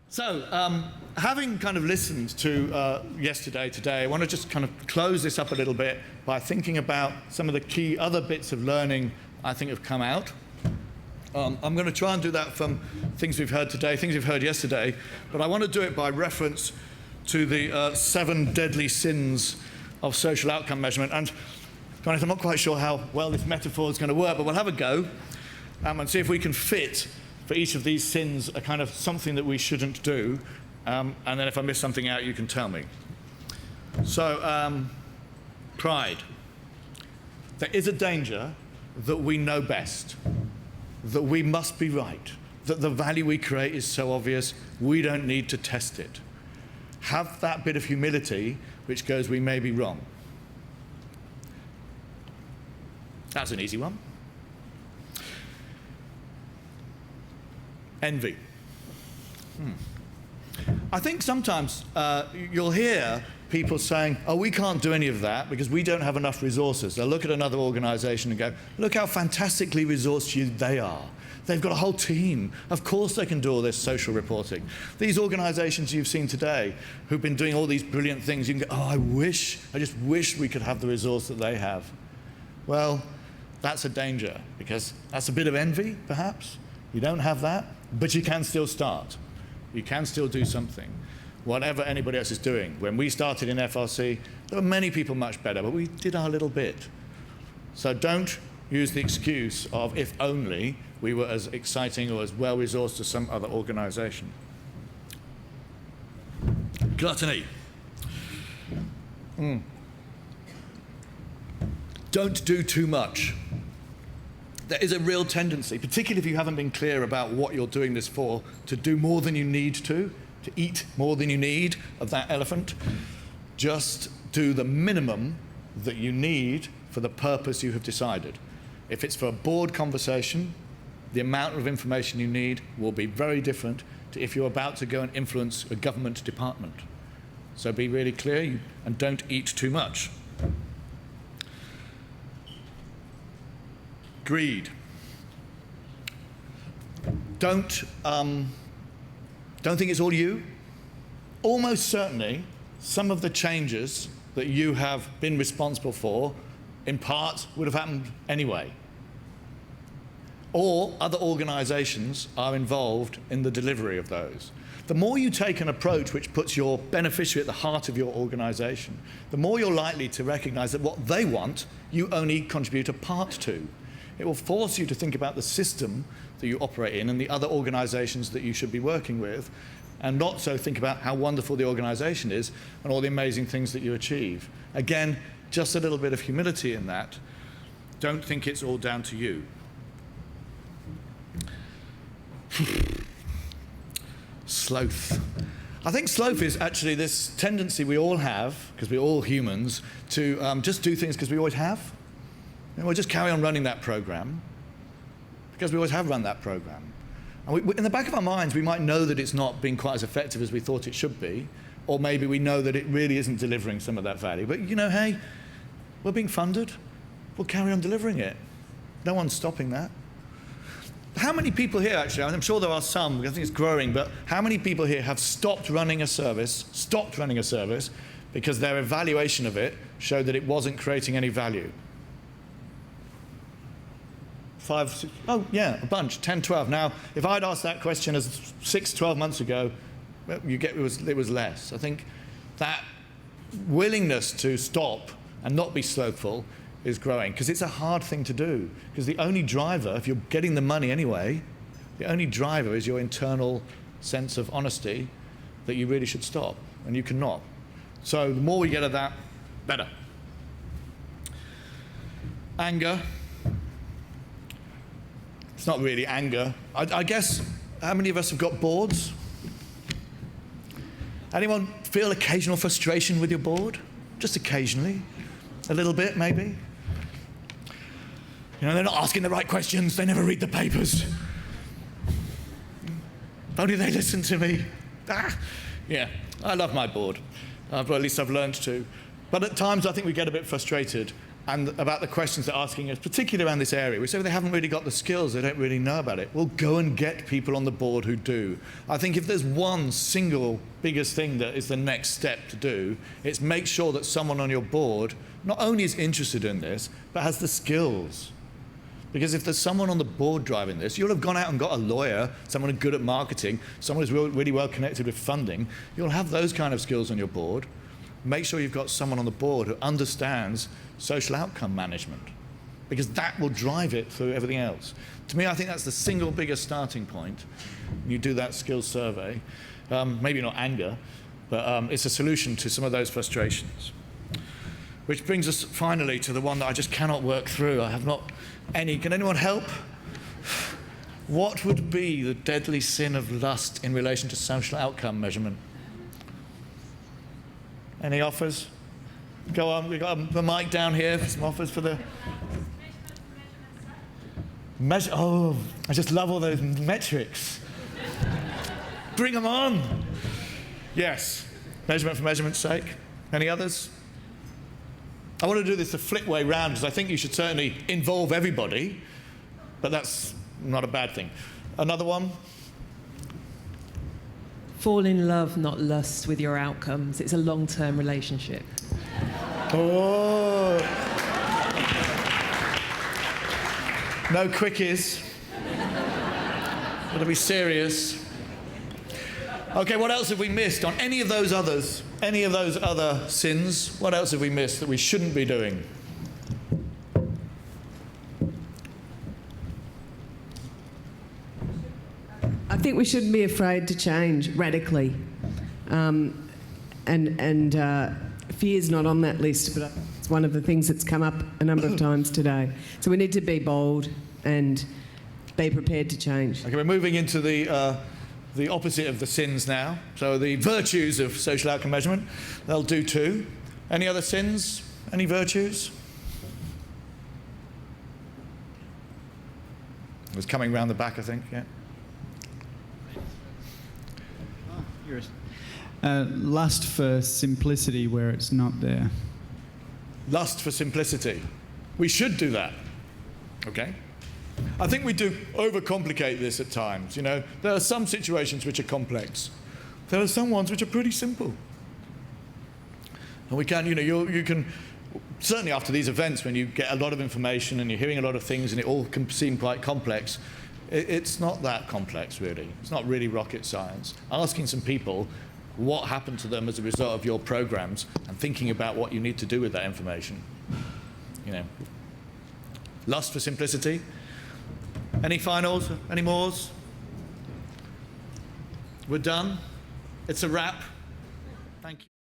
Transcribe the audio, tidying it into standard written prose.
So, having kind of listened to yesterday, today, I want to just kind of close this up a little bit by thinking about some of the key other bits of learning I think have come out. I'm going to try and do that from things we've heard today, things we've heard yesterday, but I want to do it by reference to the 7 deadly sins of social outcome measurement. And to be honest, I'm not quite sure how well this metaphor is going to work, but we'll have a go and see if we can fit for each of these sins a kind of something that we shouldn't do, and then if I miss something out, you can tell me. So, pride. There is a danger that we know best, that we must be right, that the value we create is so obvious, we don't need to test it. Have that bit of humility which goes, we may be wrong. That's an easy one. Envy. I think sometimes you'll hear people saying, oh, we can't do any of that because we don't have enough resources. They'll look at another organization and go, look how fantastically resourced they are. They've got a whole team. Of course they can do all this social reporting. These organizations you've seen today who've been doing all these brilliant things, you can go, oh, I just wish we could have the resource that they have. Well, that's a danger because that's a bit of envy, perhaps. You don't have that, but you can still start. You can still do something, whatever anybody else is doing. When we started in FRC, there were many people much better, but we did our little bit. So don't use the excuse of if only we were as exciting or as well-resourced as some other organization. Gluttony. Don't do too much. There is a real tendency, particularly if you haven't been clear about what you're doing this for, to do more than you need to eat more than you need of that elephant. Just do the minimum that you need for the purpose you have decided. If it's for a board conversation, the amount of information you need will be very different to if you're about to go and influence a government department. So be really clear and don't eat too much. Greed. Don't think it's all you. Almost certainly, some of the changes that you have been responsible for, in part, would have happened anyway. Or other organizations are involved in the delivery of those. The more you take an approach which puts your beneficiary at the heart of your organization, the more you're likely to recognize that what they want, you only contribute a part to. It will force you to think about the system that you operate in and the other organizations that you should be working with, and not so think about how wonderful the organization is and all the amazing things that you achieve. Again, just a little bit of humility in that. Don't think it's all down to you. Sloth. I think sloth is actually this tendency we all have, because we're all humans, to just do things because we always have. And we'll just carry on running that program because we always have run that program. And in the back of our minds, we might know that it's not being quite as effective as we thought it should be, or maybe we know that it really isn't delivering some of that value. But you know, hey, we're being funded. We'll carry on delivering it. No one's stopping that. How many people here, actually, I'm sure there are some, because I think it's growing, but how many people here have stopped running a service because their evaluation of it showed that it wasn't creating any value? 5, 6, oh yeah, a bunch, 10, 12. Now, if I'd asked that question as 6, 12 months ago, well, it was less. I think that willingness to stop and not be slothful is growing, because it's a hard thing to do. Because the only driver, if you're getting the money anyway, the only driver is your internal sense of honesty that you really should stop, and you cannot. So the more we get of that, better. Anger. It's not really anger. I guess, how many of us have got boards? Anyone feel occasional frustration with your board? Just occasionally. A little bit, maybe. You know, they're not asking the right questions. They never read the papers. If only they listen to me. Yeah, I love my board. Well, at least I've learned to. But at times I think we get a bit frustrated and about the questions they're asking us, particularly around this area. We say they haven't really got the skills, they don't really know about it. Well, go and get people on the board who do. I think if there's one single biggest thing that is the next step to do, it's make sure that someone on your board not only is interested in this, but has the skills. Because if there's someone on the board driving this, you'll have gone out and got a lawyer, someone who's good at marketing, someone who's really well connected with funding. You'll have those kind of skills on your board. Make sure you've got someone on the board who understands social outcome management, because that will drive it through everything else. To me, I think that's the single biggest starting point when you do that skills survey. Maybe not anger, but it's a solution to some of those frustrations. Which brings us finally to the one that I just cannot work through. I have not any. Can anyone help? What would be the deadly sin of lust in relation to social outcome measurement? Any offers? Go on, we've got the mic down here, some offers for the... Oh, I just love all those metrics. Bring them on. Yes, measurement for measurement's sake. Any others? I want to do this the flip way round, because I think you should certainly involve everybody, but that's not a bad thing. Another one? Fall in love, not lust, with your outcomes. It's a long-term relationship. Oh. No quickies. Got to be serious. Okay, what else have we missed on any of those others? Any of those other sins? What else have we missed that we shouldn't be doing? I think we shouldn't be afraid to change radically. Fear's not on that list, but it's one of the things that's come up a number of times today. So we need to be bold and be prepared to change. Okay, we're moving into the opposite of the sins now. So the virtues of social outcome measurement. They'll do too. Any other sins? Any virtues? It was coming round the back, I think, yeah. Lust for simplicity where it's not there. Lust for simplicity. We should do that. Okay? I think we do overcomplicate this at times. You know, there are some situations which are complex. There are some ones which are pretty simple. And we can, you know, you can, certainly after these events when you get a lot of information and you're hearing a lot of things and it all can seem quite complex, it's not that complex really. It's not really rocket science. Asking some people what happened to them as a result of your programs and thinking about what you need to do with that information. You know, lust for simplicity. Any finals? Any mores? We're done. It's a wrap. Thank you.